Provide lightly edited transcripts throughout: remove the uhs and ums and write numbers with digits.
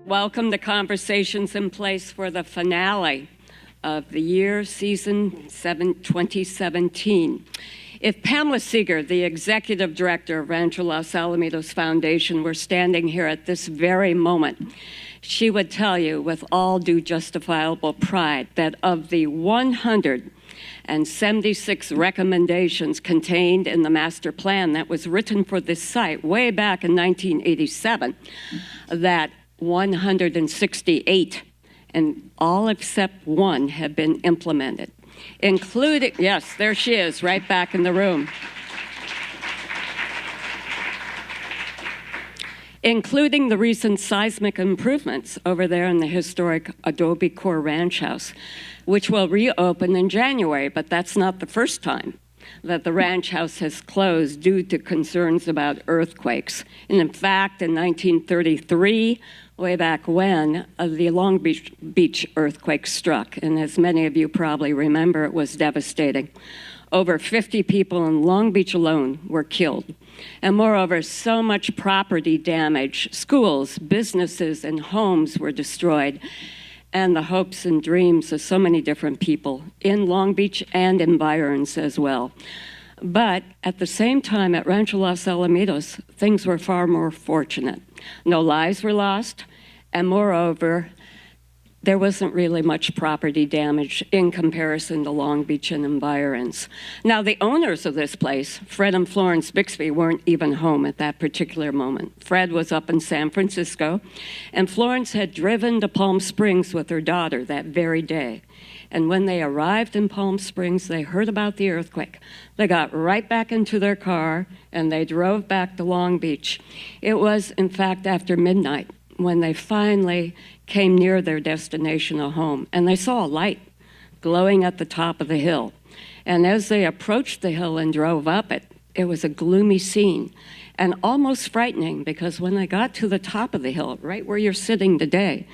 Welcome to Conversations in Place for the finale of the year, season 2017. If Pamela Seeger, the executive director of Rancho Los Alamitos Foundation, were standing here at this very moment, she would tell you with all due justifiable pride that of the 176 recommendations contained in the master plan that was written for this site way back in 1987, that 168, and all except one have been implemented, including, yes, there she is, right back in the room, including the recent seismic improvements over there in the historic Adobe Core Ranch House, which will reopen in January, but that's not the first time that the ranch house has closed due to concerns about earthquakes. And in fact, in 1933, way back when, the Long Beach earthquake struck, and as many of you probably remember, it was devastating. Over 50 people in Long Beach alone were killed. And moreover, so much property damage, schools, businesses, and homes were destroyed, and the hopes and dreams of so many different people in Long Beach and environs as well. But at the same time, at Rancho Los Alamitos, things were far more fortunate. No lives were lost, and moreover, there wasn't really much property damage in comparison to Long Beach and environs. Now, the owners of this place, Fred and Florence Bixby, weren't even home at that particular moment. Fred was up in San Francisco, and Florence had driven to Palm Springs with her daughter that very day. And when they arrived in Palm Springs, they heard about the earthquake. They got right back into their car, and they drove back to Long Beach. It was, in fact, after midnight when they finally came near their destination of home, and they saw a light glowing at the top of the hill. And as they approached the hill and drove up it, it was a gloomy scene and almost frightening, because when they got to the top of the hill, right where you're sitting today,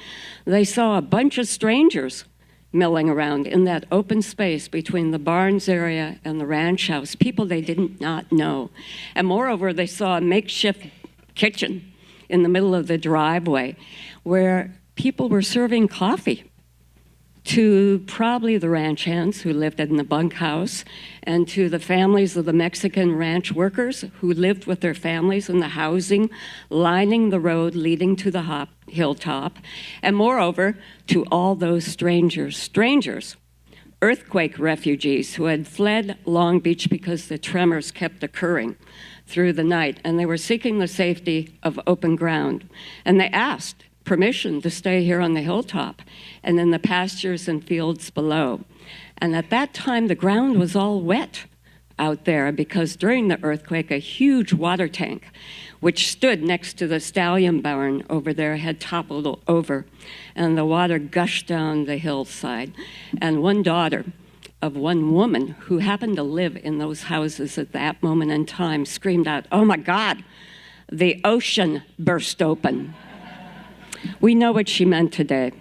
they saw a bunch of strangers milling around in that open space between the barns area and the ranch house, people they did not know. And moreover, they saw a makeshift kitchen in the middle of the driveway where people were serving coffee to probably the ranch hands who lived in the bunkhouse, and to the families of the Mexican ranch workers who lived with their families in the housing lining the road leading to the hilltop, and moreover, to all those strangers, earthquake refugees who had fled Long Beach because the tremors kept occurring through the night, and they were seeking the safety of open ground. And they asked permission to stay here on the hilltop and in the pastures and fields below. And at that time, the ground was all wet out there because during the earthquake, a huge water tank, which stood next to the stallion barn over there, had toppled over, and the water gushed down the hillside. And one daughter of one woman who happened to live in those houses at that moment in time screamed out, "Oh my God, the ocean burst open." We know what she meant today.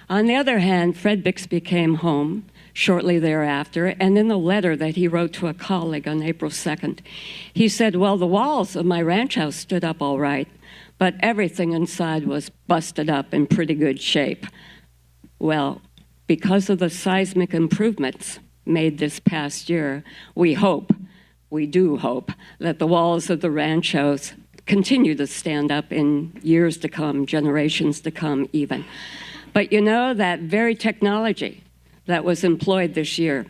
On the other hand, Fred Bixby came home shortly thereafter, and in a letter that he wrote to a colleague on April 2nd, he said, "Well, the walls of my ranch house stood up all right, but everything inside was busted up in pretty good shape." Well, because of the seismic improvements made this past year, we do hope, that the walls of the ranch house continue to stand up in years to come, generations to come even. But you know, that very technology that was employed this year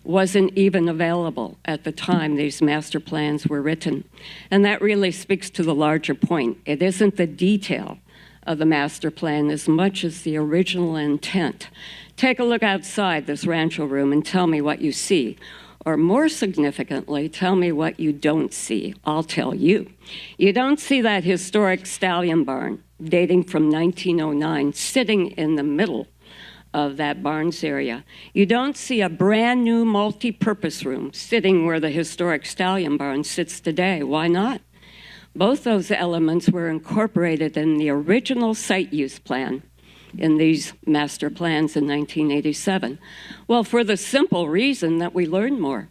wasn't even available at the time these master plans were written. And that really speaks to the larger point. It isn't the detail of the master plan as much as the original intent. Take a look outside this rancho room and tell me what you see. Or more significantly, tell me what you don't see. I'll tell you. You don't see that historic stallion barn dating from 1909 sitting in the middle of that barns area. You don't see a brand new multi-purpose room sitting where the historic stallion barn sits today. Why not? Both those elements were incorporated in the original site use plan in these master plans in 1987? Well, for the simple reason that we learned more.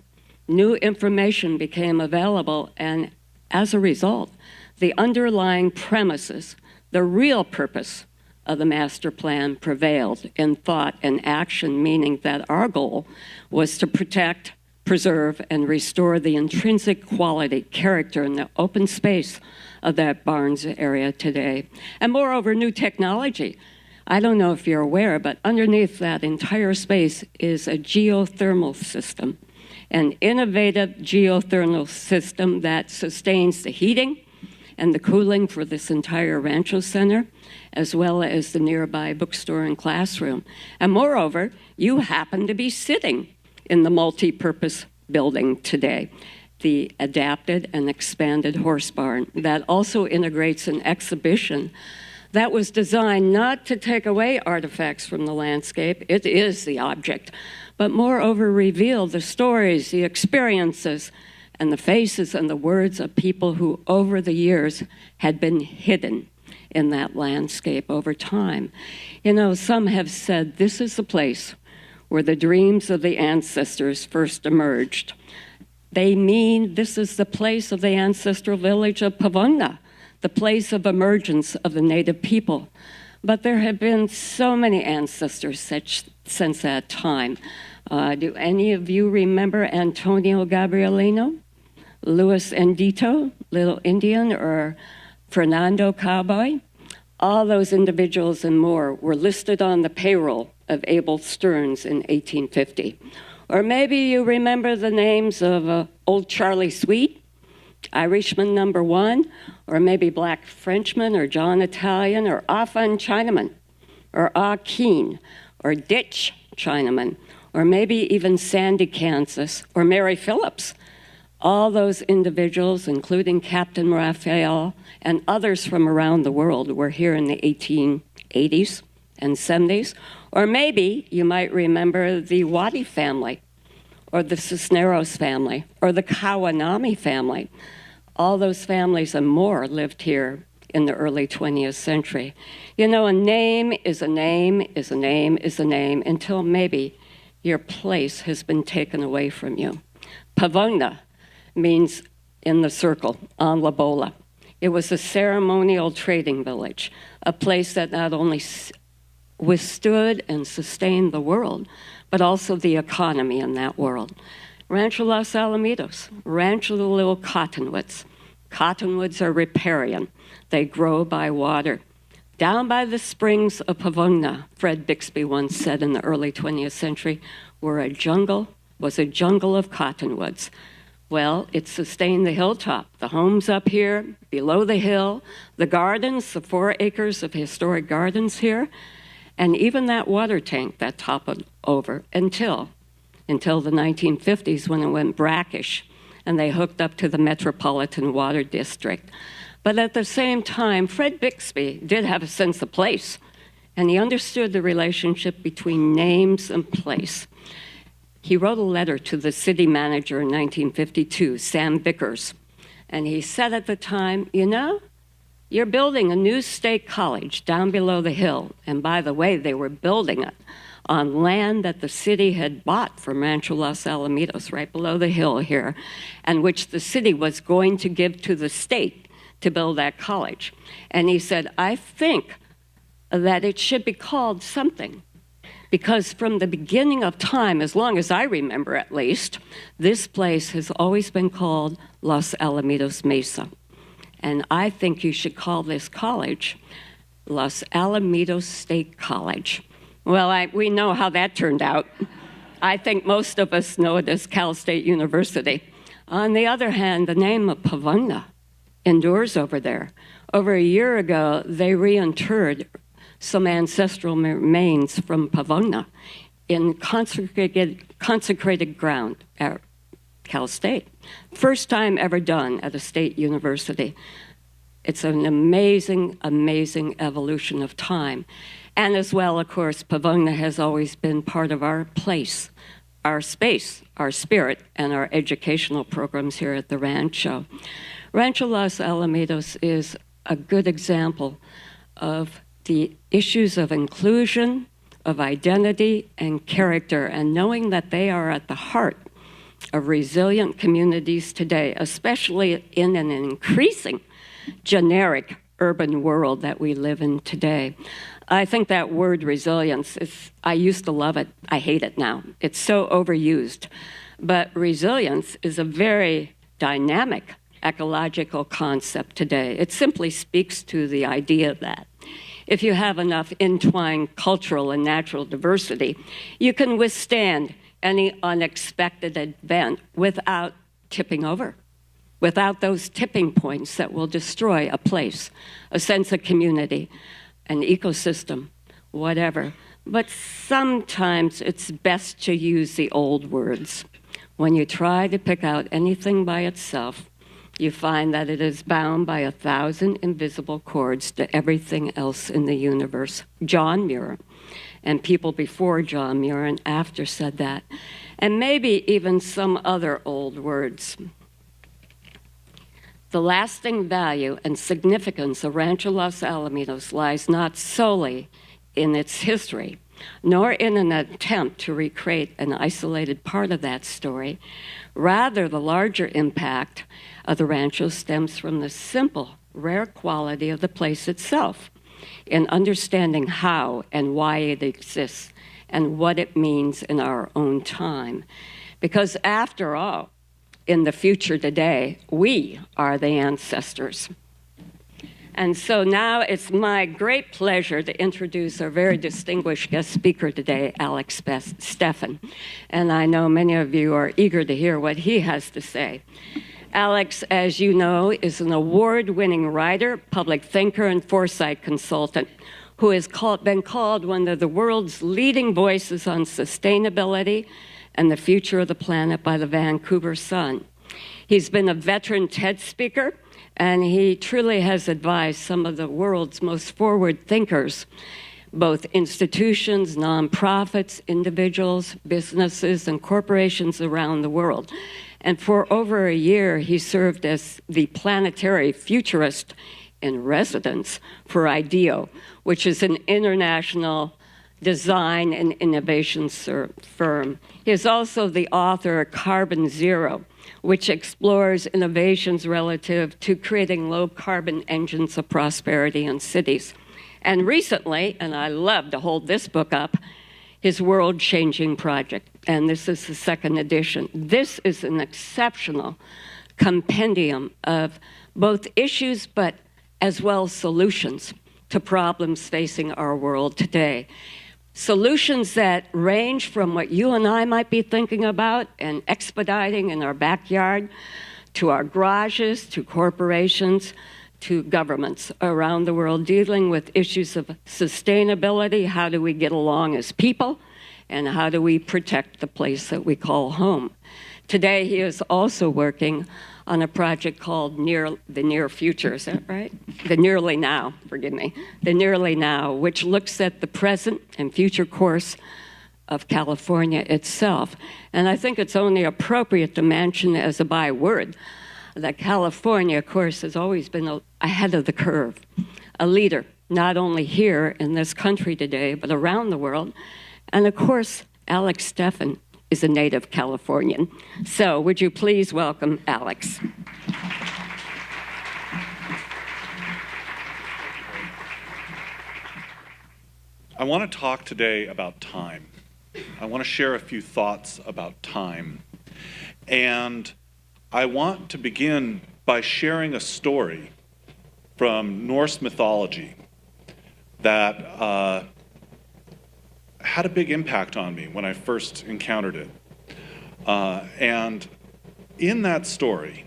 New information became available, and as a result, the underlying premises, the real purpose of the master plan prevailed in thought and action, meaning that our goal was to protect, preserve, and restore the intrinsic quality, character, and the open space of that Barnes area today. And moreover, new technology. I don't know if you're aware, but underneath that entire space is a geothermal system, an innovative geothermal system that sustains the heating and the cooling for this entire Rancho Center, as well as the nearby bookstore and classroom. And moreover, you happen to be sitting in the multi-purpose building today, the adapted and expanded horse barn that also integrates an exhibition that was designed not to take away artifacts from the landscape, it is the object, but moreover reveal the stories, the experiences, and the faces and the words of people who over the years had been hidden in that landscape over time. You know, some have said this is the place where the dreams of the ancestors first emerged. They mean this is the place of the ancestral village of Pavona, the place of emergence of the native people. But there have been so many ancestors since that time. Do any of you remember Antonio Gabrielino, Luis Endito, Little Indian, or Fernando Cowboy? All those individuals and more were listed on the payroll of Abel Stearns in 1850. Or maybe you remember the names of Old Charlie Sweet, Irishman number 1, or maybe Black Frenchman, or John Italian, or Afan Chinaman, or Ah Keen, or Ditch Chinaman, or maybe even Sandy Kansas, or Mary Phillips. All those individuals, including Captain Raphael and others from around the world, were here in the 1880s and 70s. Or maybe you might remember the Wadi family, or the Cisneros family, or the Kawanami family. All those families and more lived here in the early 20th century. You know, a name is a name is a name is a name until maybe your place has been taken away from you. Pavona means in the circle, on La Bola. It was a ceremonial trading village, a place that not only withstood and sustained the world, but also the economy in that world. Rancho Los Alamitos, Rancho the Little Cottonwoods. Cottonwoods are riparian. They grow by water. Down by the springs of Pavona, Fred Bixby once said in the early 20th century, was a jungle of cottonwoods. Well, it sustained the hilltop, the homes up here, below the hill, the gardens, the 4 acres of historic gardens here, and even that water tank that toppled over until the 1950s when it went brackish and they hooked up to the Metropolitan Water District. But at the same time, Fred Bixby did have a sense of place, and he understood the relationship between names and place. He wrote a letter to the city manager in 1952, Sam Vickers, and he said at the time, you know, you're building a new state college down below the hill, and by the way, they were building it on land that the city had bought from Rancho Los Alamitos, right below the hill here, and which the city was going to give to the state to build that college. And he said, I think that it should be called something. Because from the beginning of time, as long as I remember at least, this place has always been called Los Alamitos Mesa. And I think you should call this college Los Alamitos State College. Well, we know how that turned out. I think most of us know it as Cal State University. On the other hand, the name of Pavona endures over there. Over a year ago, they reinterred some ancestral remains from Pavona in consecrated ground at Cal State. First time ever done at a state university. It's an amazing, amazing evolution of time. And as well, of course, Pavona has always been part of our place, our space, our spirit, and our educational programs here at the Rancho. Rancho Los Alamitos is a good example of the issues of inclusion, of identity, and character, and knowing that they are at the heart of resilient communities today, especially in an increasing generic urban world that we live in today. I think that word resilience I used to love it. I hate it now. It's so overused. But resilience is a very dynamic ecological concept today. It simply speaks to the idea that if you have enough entwined cultural and natural diversity, you can withstand any unexpected event without tipping over, without those tipping points that will destroy a place, a sense of community, an ecosystem, whatever. But sometimes it's best to use the old words. When you try to pick out anything by itself, you find that it is bound by 1,000 invisible cords to everything else in the universe. John Muir, and people before John Muir and after said that, and maybe even some other old words. The lasting value and significance of Rancho Los Alamitos lies not solely in its history, nor in an attempt to recreate an isolated part of that story. Rather, the larger impact of the rancho stems from the simple, rare quality of the place itself, in understanding how and why it exists and what it means in our own time. Because after all, in the future today, we are the ancestors. And so now it's my great pleasure to introduce our very distinguished guest speaker today, Alex Steffen. And I know many of you are eager to hear what he has to say. Alex, as you know, is an award-winning writer, public thinker, and foresight consultant who has been called one of the world's leading voices on sustainability and the future of the planet by the Vancouver Sun. He's been a veteran TED speaker, and he truly has advised some of the world's most forward thinkers, both institutions, nonprofits, individuals, businesses, and corporations around the world. And for over a year, he served as the planetary futurist in residence for IDEO, which is an international design and innovation firm. He is also the author of Carbon Zero, which explores innovations relative to creating low-carbon engines of prosperity in cities. And recently, and I love to hold this book up, his world-changing project, and this is the second edition. This is an exceptional compendium of both issues, but as well solutions to problems facing our world today. Solutions that range from what you and I might be thinking about and expediting in our backyard, to our garages, to corporations, to governments around the world dealing with issues of sustainability. How do we get along as people? And how do we protect the place that we call home? Today, he is also working on a project called the Near Future, is that right? The Nearly Now, forgive me. The Nearly Now, which looks at the present and future course of California itself. And I think it's only appropriate to mention as a byword that California, of course, has always been ahead of the curve, a leader, not only here in this country today, but around the world. And of course, Alex Steffen is a native Californian. So would you please welcome Alex? I want to talk today about time. I want to share a few thoughts about time. And I want to begin by sharing a story from Norse mythology that had a big impact on me when I first encountered it. And in that story,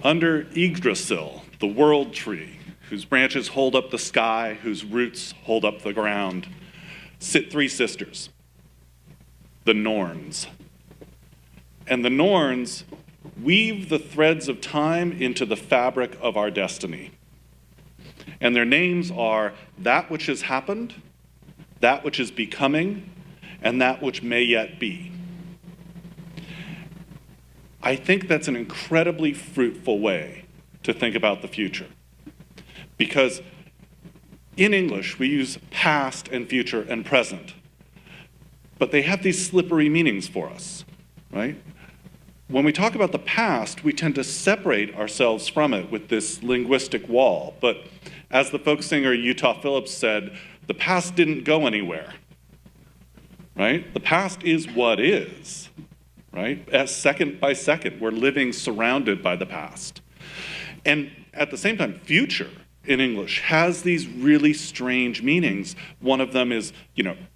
under Yggdrasil, the world tree, whose branches hold up the sky, whose roots hold up the ground, sit three sisters, the Norns. And the Norns weave the threads of time into the fabric of our destiny. And their names are that which has happened, that which is becoming, and that which may yet be. I think that's an incredibly fruitful way to think about the future. Because in English, we use past and future and present. But they have these slippery meanings for us, right? When we talk about the past, we tend to separate ourselves from it with this linguistic wall. But as the folk singer Utah Phillips said, The past didn't go anywhere, right? The past is what is, right? As second by second, we're living surrounded by the past. And at the same time, future in English has these really strange meanings. One of them is,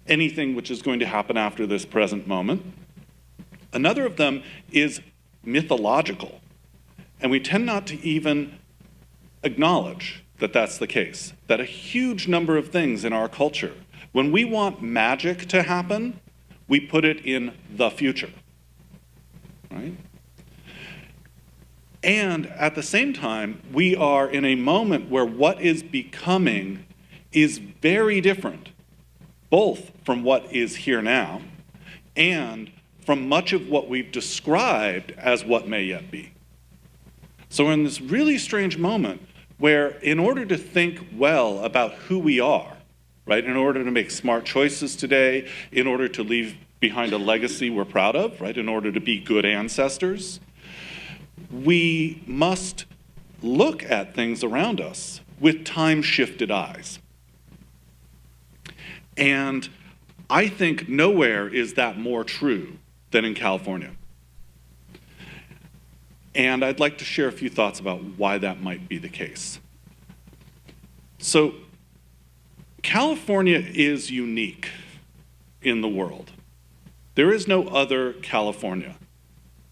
anything which is going to happen after this present moment. Another of them is mythological. And we tend not to even acknowledge that that's the case, that a huge number of things in our culture, when we want magic to happen, we put it in the future, right? And at the same time, we are in a moment where what is becoming is very different, both from what is here now and from much of what we've described as what may yet be. So we're in this really strange moment where in order to think well about who we are, right, in order to make smart choices today, in order to leave behind a legacy we're proud of, right, in order to be good ancestors, we must look at things around us with time-shifted eyes. And I think nowhere is that more true than in California. And I'd like to share a few thoughts about why that might be the case. So, California is unique in the world. There is no other California,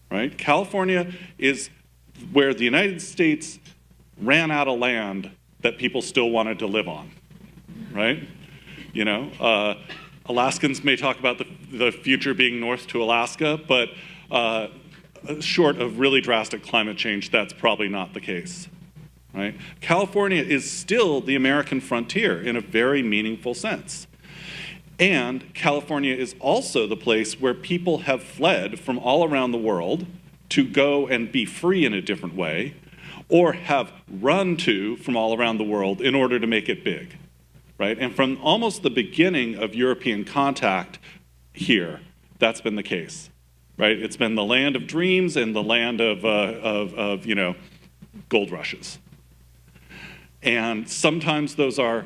right? California is where the United States ran out of land that people still wanted to live on, right? Alaskans may talk about the future being north to Alaska, but short of really drastic climate change, that's probably not the case, right? California is still the American frontier in a very meaningful sense. And California is also the place where people have fled from all around the world to go and be free in a different way, or have run to from all around the world in order to make it big, right? And from almost the beginning of European contact here, that's been the case, right? It's been the land of dreams and the land of gold rushes. And sometimes those are,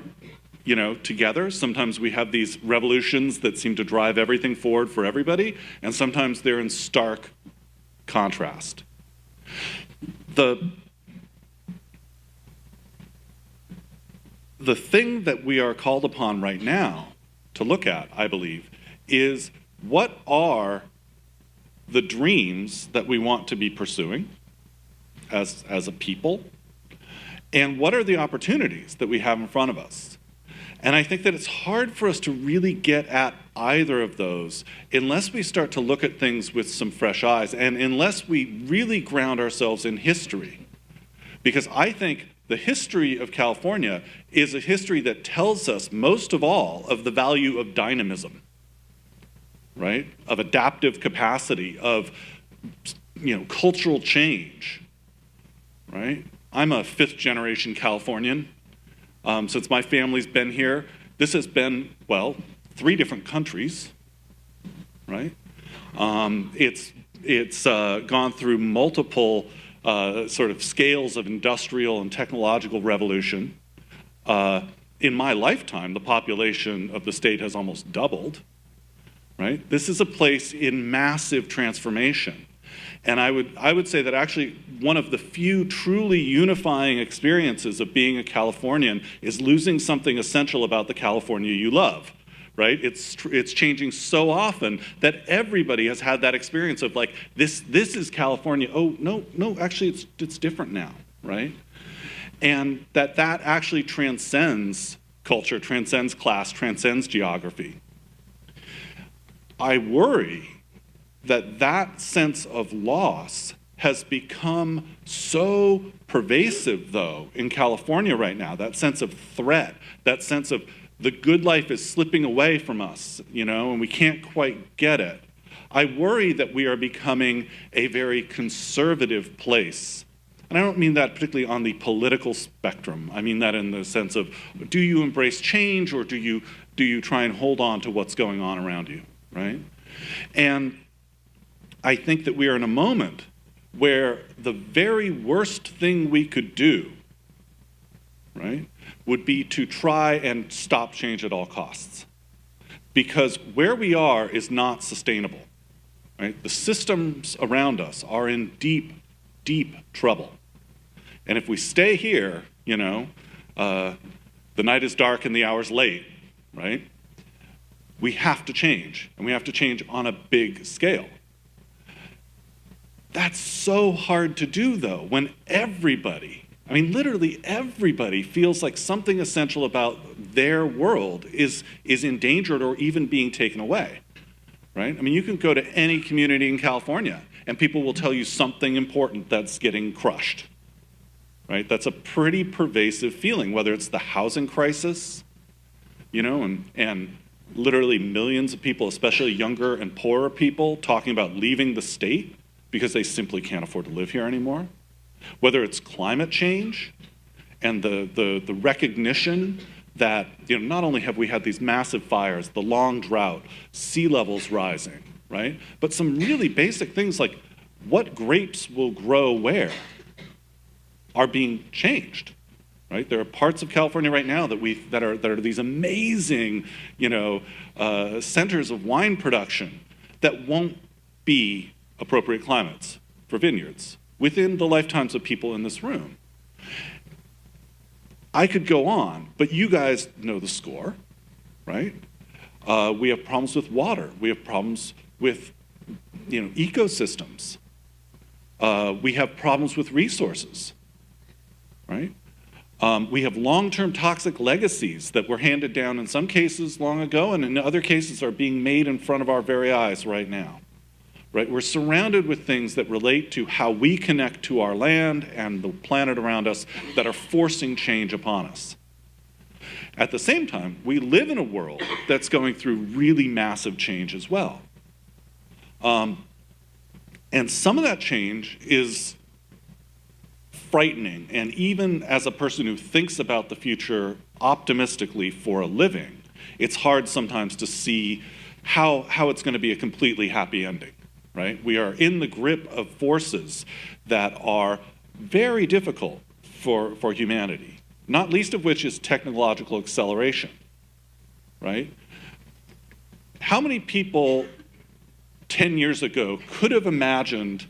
together. Sometimes we have these revolutions that seem to drive everything forward for everybody, and sometimes they're in stark contrast. The thing that we are called upon right now to look at, I believe, is what are the dreams that we want to be pursuing as a people, and what are the opportunities that we have in front of us? And I think that it's hard for us to really get at either of those unless we start to look at things with some fresh eyes and unless we really ground ourselves in history. Because I think the history of California is a history that tells us most of all of the value of dynamism, right? Of adaptive capacity, of cultural change, right? I'm a fifth generation Californian. Since my family's been here, this has been, 3 different countries, right? It's gone through multiple sort of scales of industrial and technological revolution. In my lifetime, the population of the state has almost doubled, right? This is a place in massive transformation. And I would say that actually one of the few truly unifying experiences of being a Californian is losing something essential about the California you love, right? It's changing so often that everybody has had that experience of like, this is California. Oh, no, actually it's different now, right? And that actually transcends culture, transcends class, transcends geography. I worry that sense of loss has become so pervasive, though, in California right now, that sense of threat, that sense of the good life is slipping away from us, and we can't quite get it. I worry that we are becoming a very conservative place. And I don't mean that particularly on the political spectrum. I mean that in the sense of, do you embrace change or do you try and hold on to what's going on around you, right? And I think that we are in a moment where the very worst thing we could do, right, would be to try and stop change at all costs. Because where we are is not sustainable, right? The systems around us are in deep, deep trouble. And if we stay here, the night is dark and the hour's late, right? We have to change, and we have to change on a big scale. That's so hard to do, though, when everybody, literally everybody feels like something essential about their world is endangered or even being taken away, right? You can go to any community in California, and people will tell you something important that's getting crushed, right? That's a pretty pervasive feeling, whether it's the housing crisis, and literally millions of people, especially younger and poorer people, talking about leaving the state because they simply can't afford to live here anymore. Whether it's climate change and the recognition that not only have we had these massive fires, the long drought, sea levels rising, right? But some really basic things like what grapes will grow where are being changed. Right? There are parts of California right now that are these amazing, centers of wine production that won't be appropriate climates for vineyards within the lifetimes of people in this room. I could go on, but you guys know the score, right? We have problems with water. We have problems with, ecosystems. We have problems with resources, right? We have long-term toxic legacies that were handed down in some cases long ago, and in other cases are being made in front of our very eyes right now. Right? We're surrounded with things that relate to how we connect to our land and the planet around us that are forcing change upon us. At the same time, we live in a world that's going through really massive change as well. And some of that change is frightening, and even as a person who thinks about the future optimistically for a living, it's hard sometimes to see how it's going to be a completely happy ending, right? We are in the grip of forces that are very difficult for humanity, not least of which is technological acceleration, right? How many people 10 years ago could have imagined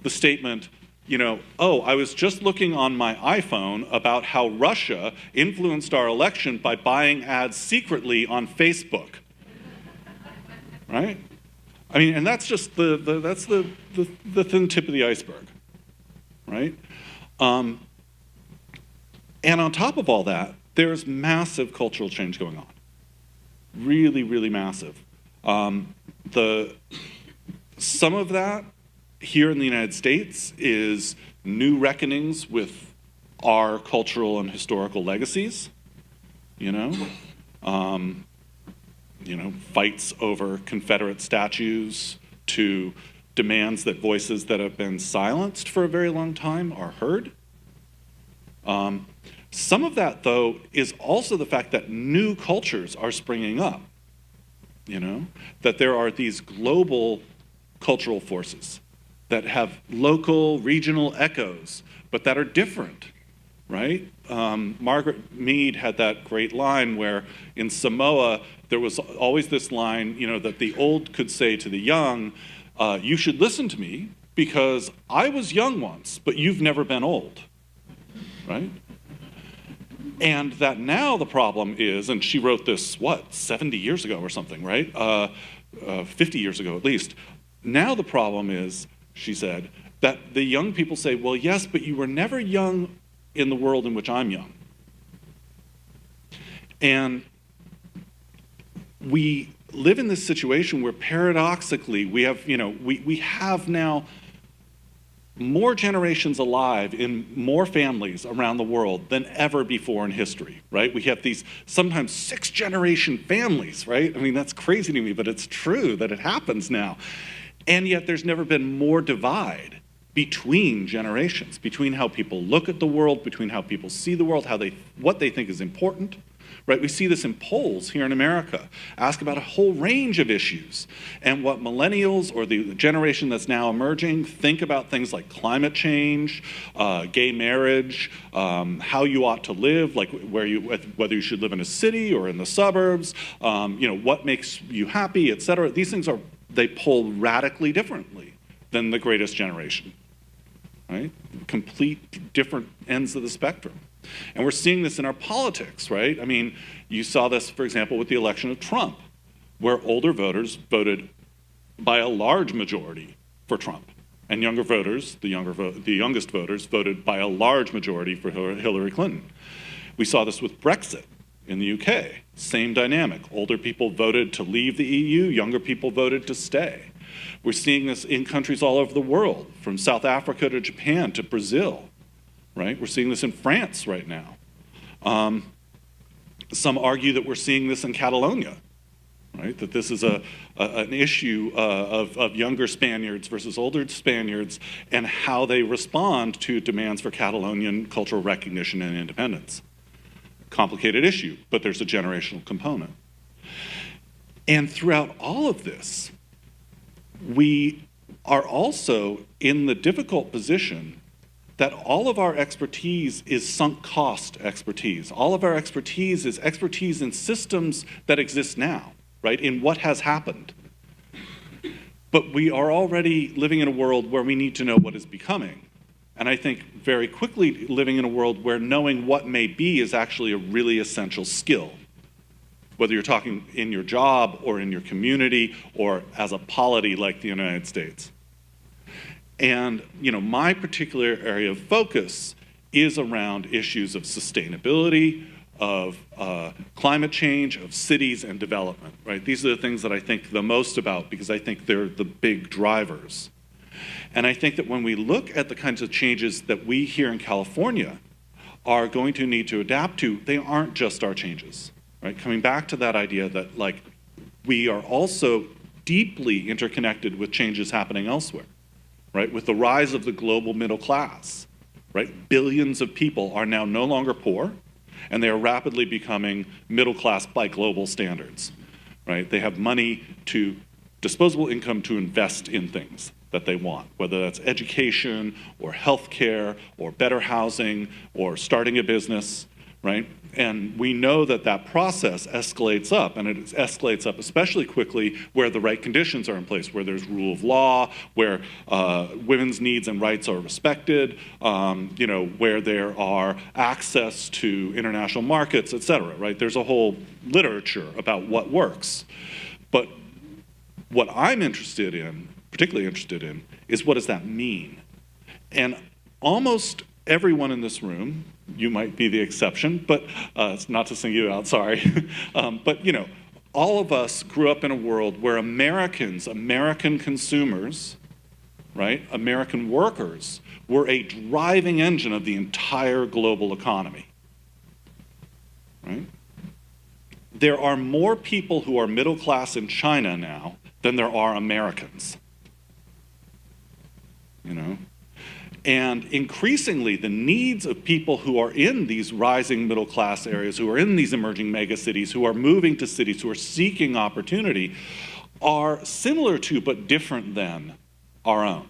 the statement, I was just looking on my iPhone about how Russia influenced our election by buying ads secretly on Facebook, right? And that's just the thin tip of the iceberg, right? And on top of all that, there's massive cultural change going on, really, really massive. Some of that here in the United States is new reckonings with our cultural and historical legacies, fights over Confederate statues to demands that voices that have been silenced for a very long time are heard. Some of that, though, is also the fact that new cultures are springing up, that there are these global cultural forces that have local, regional echoes, but that are different, right? Margaret Mead had that great line where in Samoa, there was always this line, that the old could say to the young, you should listen to me because I was young once, but you've never been old, right? And that now the problem is, and she wrote this, 70 years ago or something, right? 50 years ago at least. Now the problem is, she said, that the young people say, well, yes, but you were never young in the world in which I'm young. And we live in this situation where paradoxically we have, we have now more generations alive in more families around the world than ever before in history, right? We have these sometimes 6-generation families, right? That's crazy to me, but it's true that it happens now. And yet there's never been more divide between generations, between how people look at the world, between how people see the world, what they think is important, right? We see this in polls here in America, ask about a whole range of issues. And what millennials or the generation that's now emerging think about things like climate change, gay marriage, how you ought to live, like whether you should live in a city or in the suburbs, what makes you happy, et cetera. These things they poll radically differently than the greatest generation, right? Complete different ends of the spectrum. And we're seeing this in our politics, right? I mean, you saw this, for example, with the election of Trump, where older voters voted by a large majority for Trump. And younger voters, the youngest voters, voted by a large majority for Hillary Clinton. We saw this with Brexit in the UK. Same dynamic. Older people voted to leave the EU, younger people voted to stay. We're seeing this in countries all over the world, from South Africa to Japan to Brazil. Right? We're seeing this in France right now. Some argue that we're seeing this in Catalonia, right? That this is an issue of younger Spaniards versus older Spaniards and how they respond to demands for Catalonian cultural recognition and independence. Complicated issue, but there's a generational component. And throughout all of this, we are also in the difficult position that all of our expertise is sunk cost expertise. All of our expertise is expertise in systems that exist now, right? In what has happened. But we are already living in a world where we need to know what is becoming. And I think very quickly living in a world where knowing what may be is actually a really essential skill. Whether you're talking in your job or in your community or as a polity like the United States. And my particular area of focus is around issues of sustainability, of climate change, of cities and development, right? These are the things that I think the most about because I think they're the big drivers. And I think that when we look at the kinds of changes that we here in California are going to need to adapt to, they aren't just our changes, right? Coming back to that idea that we are also deeply interconnected with changes happening elsewhere. Right, with the rise of the global middle class, right? Billions of people are now no longer poor, and they are rapidly becoming middle class by global standards, right? They have money disposable income to invest in things that they want, whether that's education or healthcare or better housing or starting a business, right? And we know that process escalates up, and it escalates up especially quickly where the right conditions are in place, where there's rule of law, where women's needs and rights are respected, where there are access to international markets, et cetera, right? There's a whole literature about what works. But what I'm particularly interested in, is what does that mean? And almost everyone in this room, you might be the exception, but it's not to single you out, sorry. But all of us grew up in a world where American consumers, right, American workers, were a driving engine of the entire global economy, right? There are more people who are middle class in China now than there are Americans, And increasingly, the needs of people who are in these rising middle class areas, who are in these emerging mega cities, who are moving to cities, who are seeking opportunity, are similar to but different than our own,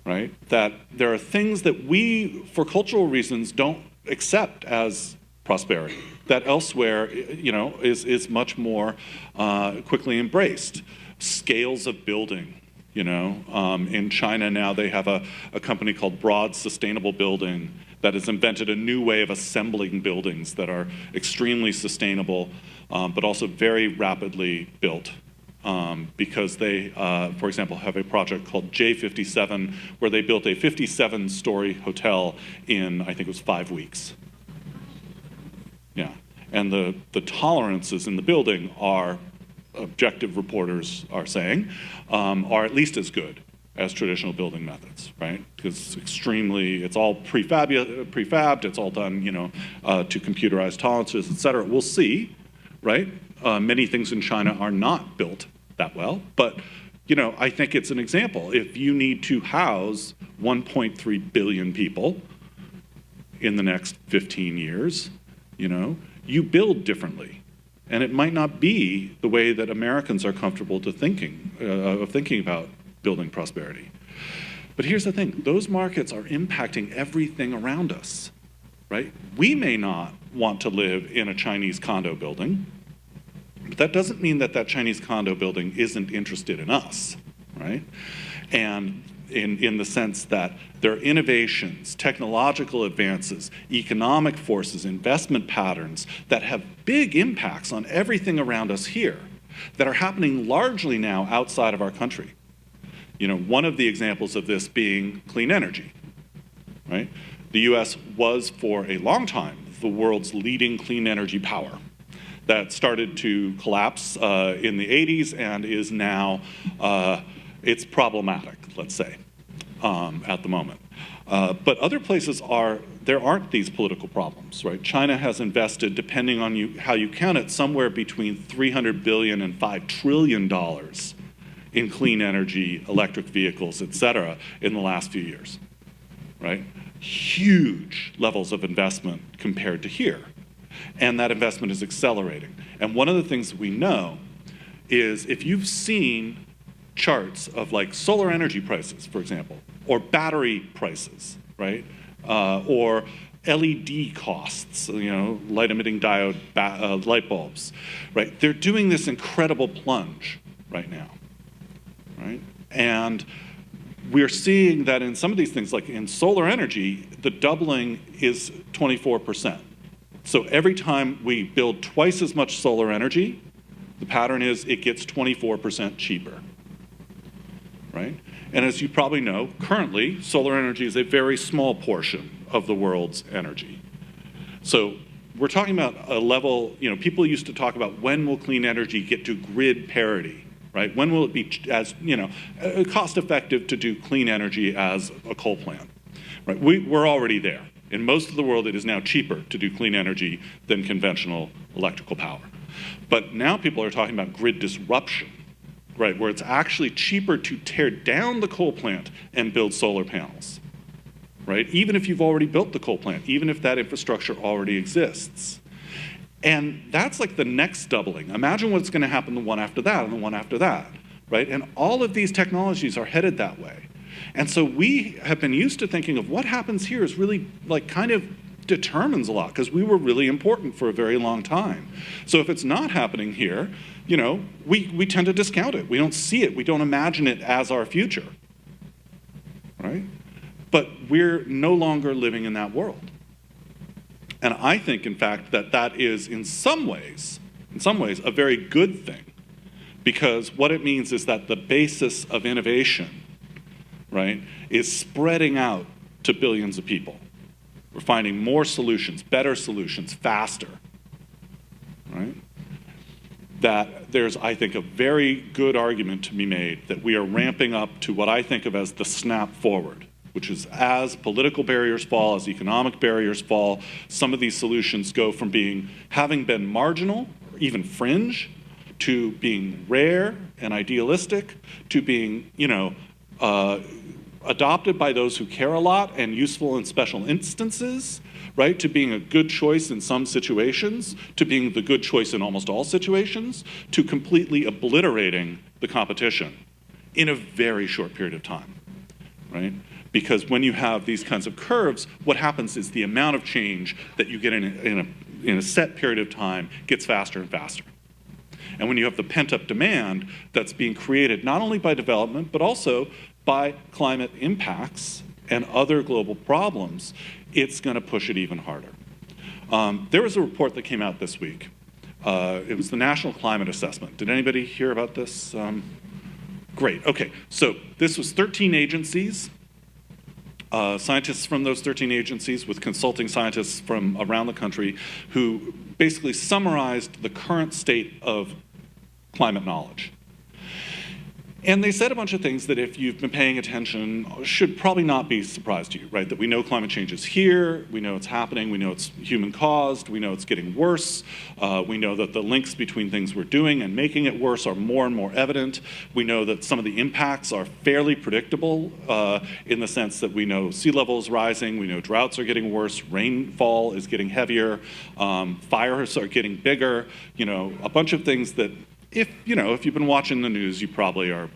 right? That there are things that we, for cultural reasons, don't accept as prosperity, that elsewhere, is much more quickly embraced. Scales of building. In China now they have a company called Broad Sustainable Building that has invented a new way of assembling buildings that are extremely sustainable, but also very rapidly built. Because they, for example, have a project called J57 where they built a 57-story hotel in, I think it was 5 weeks. Yeah, and the tolerances in the building are, objective reporters are saying, are at least as good as traditional building methods, right? Because it's all prefabbed, it's all done, to computerized tolerances, et cetera. We'll see, right? Many things in China are not built that well, but I think it's an example. If you need to house 1.3 billion people in the next 15 years, you build differently. And it might not be the way that Americans are comfortable to thinking about building prosperity. But here's the thing, those markets are impacting everything around us, right? We may not want to live in a Chinese condo building, but that doesn't mean that that Chinese condo building isn't interested in us, right? And in the sense that there are innovations, technological advances, economic forces, investment patterns that have big impacts on everything around us here that are happening largely now outside of our country. You know, one of the examples of this being clean energy, right? The US was for a long time the world's leading clean energy power. That started to collapse in the 80s and is now, it's problematic, let's say, at the moment. But other places there aren't these political problems, right? China has invested, depending on how you count it, somewhere between $300 billion and $5 trillion in clean energy, electric vehicles, et cetera, in the last few years, right? Huge levels of investment compared to here. And that investment is accelerating. And one of the things that we know is if you've seen charts of like solar energy prices, for example, or battery prices, right? Or LED costs, you know, light emitting diode light bulbs, right? They're doing this incredible plunge right now, right? And we're seeing that in some of these things, like in solar energy, the doubling is 24%. So every time we build twice as much solar energy, the pattern is it gets 24% cheaper, right? And as you probably know, currently, solar energy is a very small portion of the world's energy. So we're talking about a level, you know, people used to talk about when will clean energy get to grid parity, right? When will it be as, you know, cost effective to do clean energy as a coal plant, right? We're already there. In most of the world, it is now cheaper to do clean energy than conventional electrical power. But now people are talking about grid disruption, right, where it's actually cheaper to tear down the coal plant and build solar panels, right? Even if you've already built the coal plant, even if that infrastructure already exists. And that's like the next doubling. Imagine what's going to happen the one after that and the one after that, right? And all of these technologies are headed that way. And so we have been used to thinking of what happens here is really like kind of determines a lot because we were really important for a very long time. So if it's not happening here, you know, we tend to discount it. We don't see it. We don't imagine it as our future, right? But we're no longer living in that world. And I think, in fact, that is in some ways, a very good thing because what it means is that the basis of innovation, right, is spreading out to billions of people. We're finding more solutions, better solutions, faster, right? That there's, I think, a very good argument to be made that we are ramping up to what I think of as the snap forward, which is as political barriers fall, as economic barriers fall, some of these solutions go from having been marginal, or even fringe, to being rare and idealistic, to being, you know, adopted by those who care a lot and useful in special instances, right? To being a good choice in some situations, to being the good choice in almost all situations, to completely obliterating the competition in a very short period of time, right? Because when you have these kinds of curves, what happens is the amount of change that you get in a set period of time gets faster and faster. And when you have the pent-up demand that's being created not only by development, but also by climate impacts and other global problems, it's going to push it even harder. There was a report that came out this week. It was the National Climate Assessment. Did anybody hear about this? Great. Okay. So this was 13 agencies, scientists from those 13 agencies with consulting scientists from around the country who basically summarized the current state of climate knowledge. And they said a bunch of things that if you've been paying attention should probably not be a surprise to you, right? That we know climate change is here, we know it's happening, we know it's human caused, we know it's getting worse, we know that the links between things we're doing and making it worse are more and more evident. We know that some of the impacts are fairly predictable in the sense that we know sea levels rising, we know droughts are getting worse, rainfall is getting heavier, fires are getting bigger, a bunch of things that if you've been watching the news, you probably are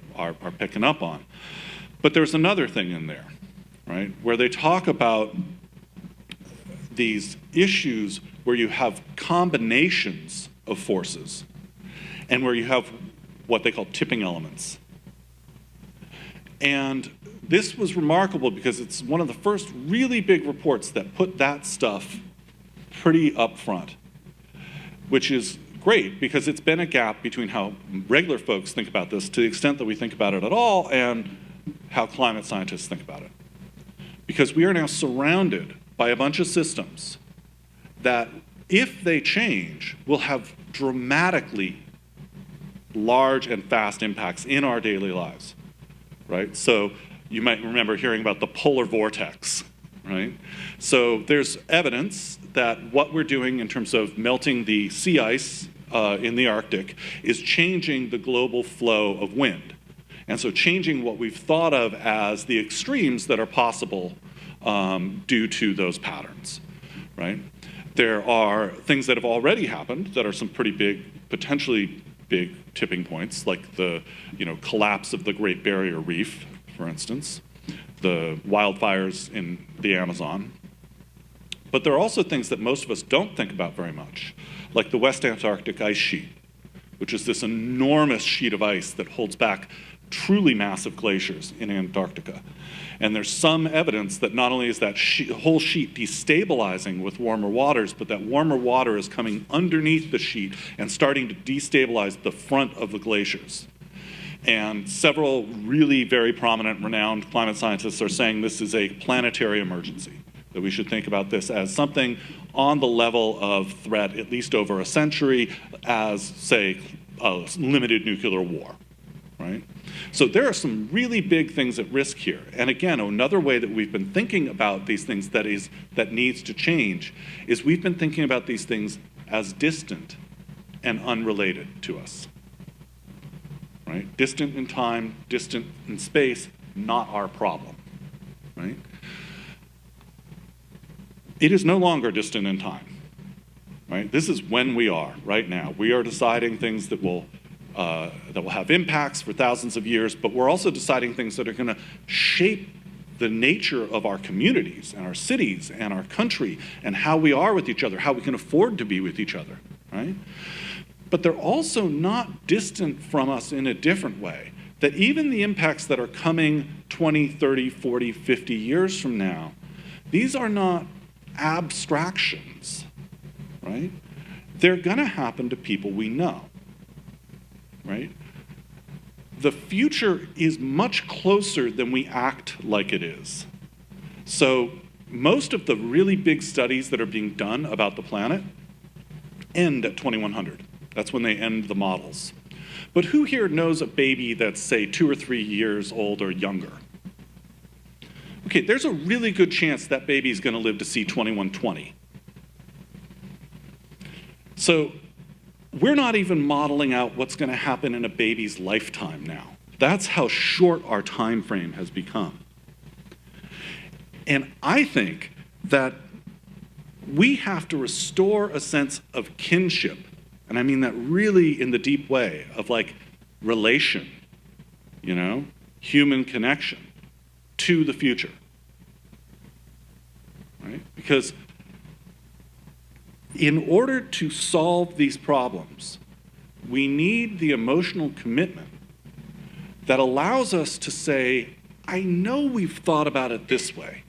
picking up on. But there's another thing in there, right, where they talk about these issues where you have combinations of forces and where you have what they call tipping elements. And this was remarkable because it's one of the first really big reports that put that stuff pretty up front, which is great because it's been a gap between how regular folks think about this to the extent that we think about it at all and how climate scientists think about it. Because we are now surrounded by a bunch of systems that, if they change, will have dramatically large and fast impacts in our daily lives, right? So you might remember hearing about the polar vortex, right? So there's evidence that what we're doing in terms of melting the sea ice in the Arctic is changing the global flow of wind. And so changing what we've thought of as the extremes that are possible due to those patterns, right? There are things that have already happened that are some pretty big, potentially big tipping points, like the collapse of the Great Barrier Reef, for instance, the wildfires in the Amazon. But there are also things that most of us don't think about very much, like the West Antarctic ice sheet, which is this enormous sheet of ice that holds back truly massive glaciers in Antarctica. And there's some evidence that not only is that whole sheet destabilizing with warmer waters, but that warmer water is coming underneath the sheet and starting to destabilize the front of the glaciers. And several really very prominent, renowned climate scientists are saying this is a planetary emergency, that we should think about this as something on the level of threat, at least over a century, as, say, a limited nuclear war, right? So there are some really big things at risk here. And again, another way that we've been thinking about these things that needs to change is we've been thinking about these things as distant and unrelated to us, right? Distant in time, distant in space, not our problem, right? It is no longer distant in time, right? This is when we are right now. We are deciding things that will have impacts for thousands of years, but we're also deciding things that are going to shape the nature of our communities and our cities and our country and how we are with each other, how we can afford to be with each other, right? But they're also not distant from us in a different way, that even the impacts that are coming 20, 30, 40, 50 years from now, these are not abstractions, right? They're going to happen to people we know, right? The future is much closer than we act like it is. So most of the really big studies that are being done about the planet end at 2100. That's when they end the models. But who here knows a baby that's, say, 2 or 3 years old or younger? Okay, there's a really good chance that baby is going to live to see 2120. So we're not even modeling out what's going to happen in a baby's lifetime now. That's how short our time frame has become. And I think that we have to restore a sense of kinship, and I mean that really in the deep way of like relation, human connection to the future, right? Because in order to solve these problems, we need the emotional commitment that allows us to say, I know we've thought about it this way,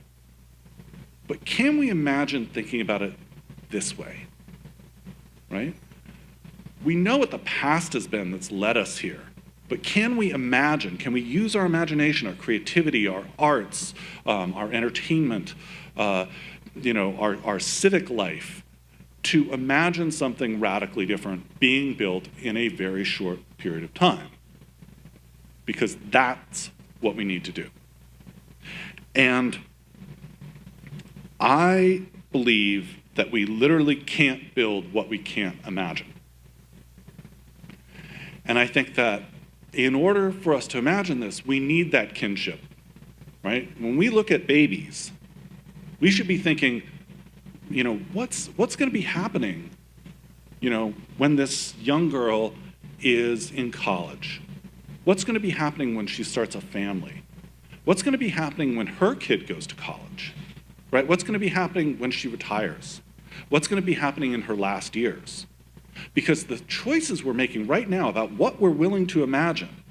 but can we imagine thinking about it this way, right? We know what the past has been that's led us here, but can we imagine, can we use our imagination, our creativity, our arts, our entertainment, our civic life, to imagine something radically different being built in a very short period of time? because that's what we need to do. And I believe that we literally can't build what we can't imagine. And I think that in order for us to imagine this, we need that kinship, right? When we look at babies, we should be thinking, you know, what's going to be happening, you know, when this young girl is in college? What's going to be happening when she starts a family? What's going to be happening when her kid goes to college, right? What's going to be happening when she retires? What's going to be happening in her last years? Because the choices we're making right now about what we're willing to imagine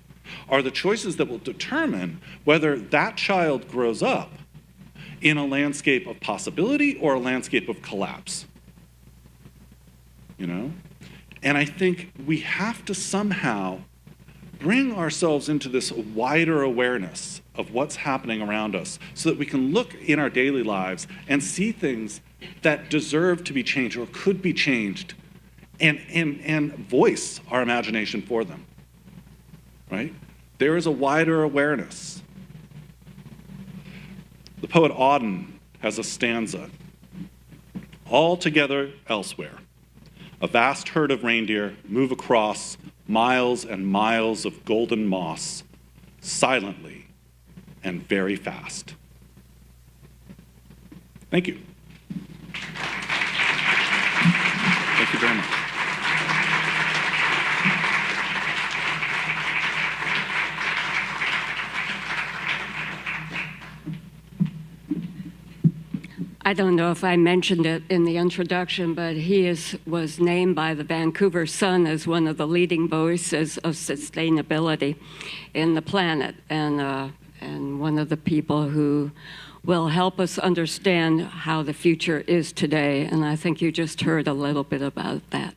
are the choices that will determine whether that child grows up in a landscape of possibility or a landscape of collapse. You know? And I think we have to somehow bring ourselves into this wider awareness of what's happening around us so that we can look in our daily lives and see things that deserve to be changed or could be changed and voice our imagination for them, right? There is a wider awareness. The poet Auden has a stanza, "All together elsewhere, a vast herd of reindeer move across miles and miles of golden moss, silently and very fast." Thank you. Thank you very much. I don't know if I mentioned it in the introduction, but he was named by the Vancouver Sun as one of the leading voices of sustainability in the planet, and one of the people who will help us understand how the future is today. And I think you just heard a little bit about that.